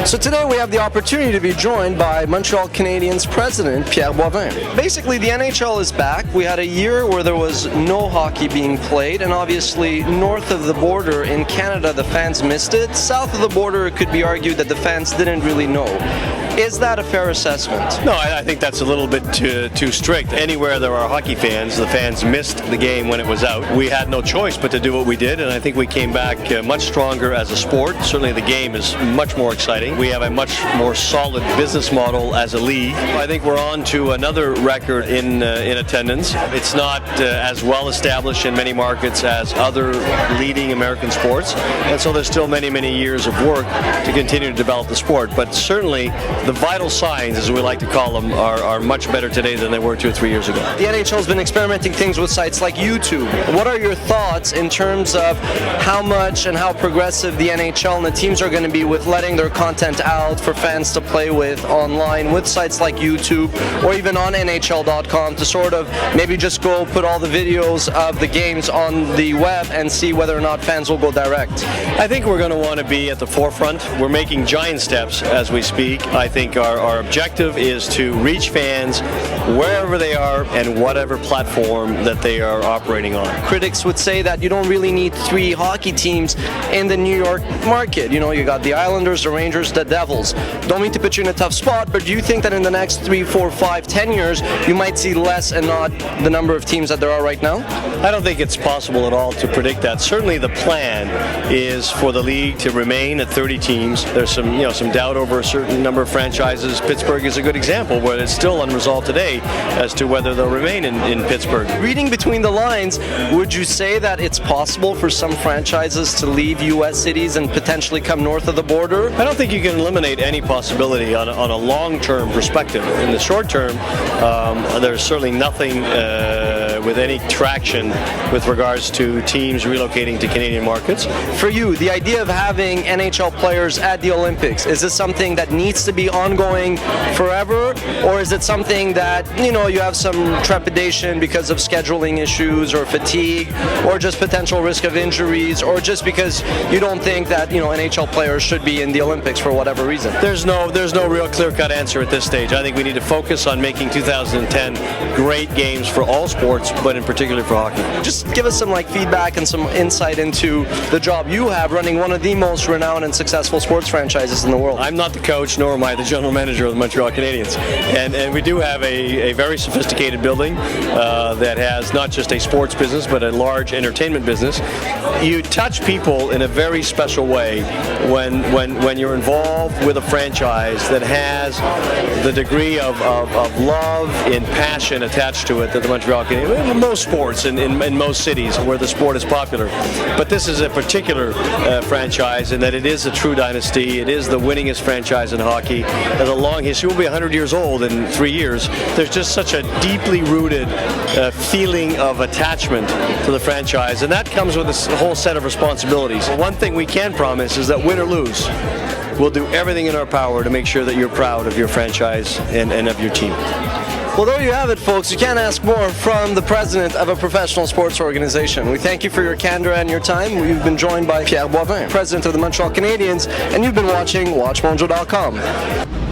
So today we have the opportunity to be joined by Montreal Canadiens president Pierre Boivin. Basically, the NHL is back. We had a year where there was no hockey being played, and obviously north of the border in Canada the fans missed it. South of the border it could be argued that the fans didn't really know. Is that a fair assessment? No, I think that's a little bit too strict. Anywhere there are hockey fans, the fans missed the game when it was out. We had no choice but to do what we did, and I think we came back much stronger as a sport. Certainly the game is much more exciting. We have a much more solid business model as a league. I think we're on to another record in attendance. It's not as well established in many markets as other leading American sports, and so there's still many, many years of work to continue to develop the sport. But certainly the vital signs, as we like to call them, are much better today than they were 2 or 3 years ago. The NHL has been experimenting things with sites like YouTube. What are your thoughts in terms of how much and how progressive the NHL and the teams are going to be with letting their content out for fans to play with online with sites like YouTube or even on NHL.com to sort of maybe just go put all the videos of the games on the web and see whether or not fans will go direct? I think we're going to want to be at the forefront. We're making giant steps as we speak. I think our objective is to reach fans wherever they are and whatever platform that they are operating on. Critics would say that you don't really need 3 hockey teams in the New York market. You know, you got the Islanders, the Rangers, the Devils. Don't mean to put you in a tough spot, but do you think that in the next 3, 4, 5, 10 years you might see less and not the number of teams that there are right now? I don't think it's possible at all to predict that. Certainly the plan is for the league to remain at 30 teams. There's some doubt over a certain number of franchises. Pittsburgh is a good example where it's still unresolved today as to whether they'll remain in Pittsburgh. Reading between the lines, would you say that it's possible for some franchises to leave U.S. cities and potentially come north of the border? I don't think you can eliminate any possibility on a long-term perspective. In the short term, there's certainly nothing with any traction with regards to teams relocating to Canadian markets. For you, the idea of having NHL players at the Olympics, is this something that needs to be ongoing forever, or is it something that, you have some trepidation because of scheduling issues or fatigue or just potential risk of injuries, or just because you don't think that, NHL players should be in the Olympics for whatever reason? There's no real clear-cut answer at this stage. I think we need to focus on making 2010 great games for all sports, but in particular for hockey. Just give us some feedback and some insight into the job you have running one of the most renowned and successful sports franchises in the world. I'm not the coach, nor am I the general manager of the Montreal Canadiens. And we do have a very sophisticated building that has not just a sports business, but a large entertainment business. You touch people in a very special way when you're involved with a franchise that has the degree of love and passion attached to it that the Montreal Canadiens, in most sports, in most cities where the sport is popular. But this is a particular franchise in that it is a true dynasty. It is the winningest franchise in hockey. It has a long history. We'll be 100 years old in 3 years. There's just such a deeply rooted feeling of attachment to the franchise, and that comes with a whole set of responsibilities. One thing we can promise is that win or lose, we'll do everything in our power to make sure that you're proud of your franchise and of your team. Well, there you have it, folks. You can't ask more from the president of a professional sports organization. We thank you for your candor and your time. We've been joined by Pierre Boivin, president of the Montreal Canadiens, and you've been watching WatchMojo.com.